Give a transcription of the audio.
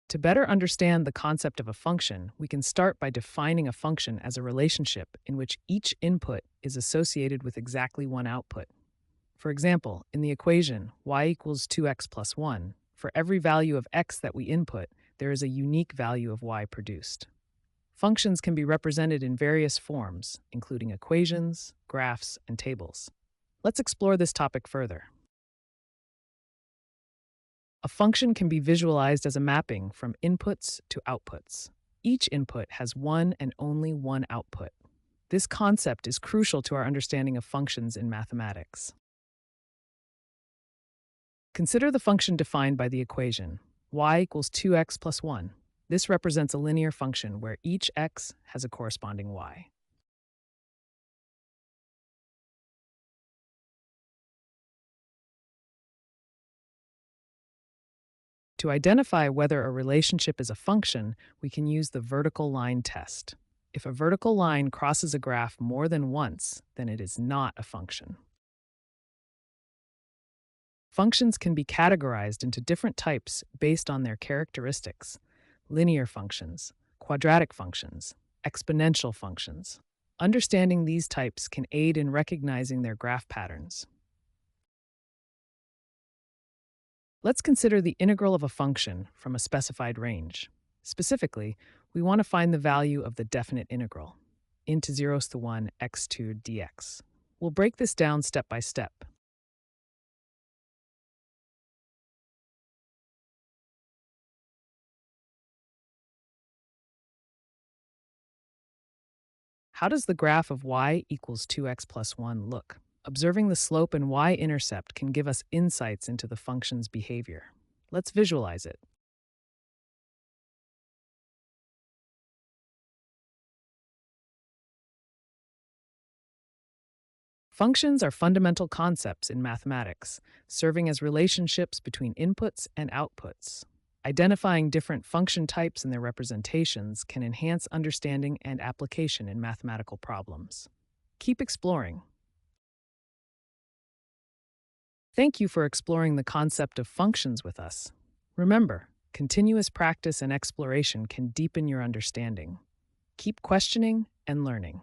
To better understand the concept of a function, we can start by defining a function as a relationship in which each input is associated with exactly one output. For example, in the equation y equals 2x plus 1, for every value of x that we input, there is a unique value of y produced. Functions can be represented in various forms, including equations, graphs, and tables. Let's explore this topic further. A function can be visualized as a mapping from inputs to outputs. Each input has one and only one output. This concept is crucial to our understanding of functions in mathematics. Consider the function defined by the equation y equals 2x plus 1. This represents a linear function where each x has a corresponding y. To identify whether a relationship is a function, we can use the vertical line test. If a vertical line crosses a graph more than once, then it is not a function. Functions can be categorized into different types based on their characteristics: linear functions, quadratic functions, exponential functions. Understanding these types can aid in recognizing their graph patterns. Let's consider the integral of a function from a specified range. Specifically, we want to find the value of the definite integral, into 0 to 1 x2 dx. We'll break this down step by step. How does the graph of y equals 2x plus 1 look? Observing the slope and y-intercept can give us insights into the function's behavior. Let's visualize it. Functions are fundamental concepts in mathematics, serving as relationships between inputs and outputs. Identifying different function types and their representations can enhance understanding and application in mathematical problems. Keep exploring. Thank you for exploring the concept of functions with us. Remember, continuous practice and exploration can deepen your understanding. Keep questioning and learning.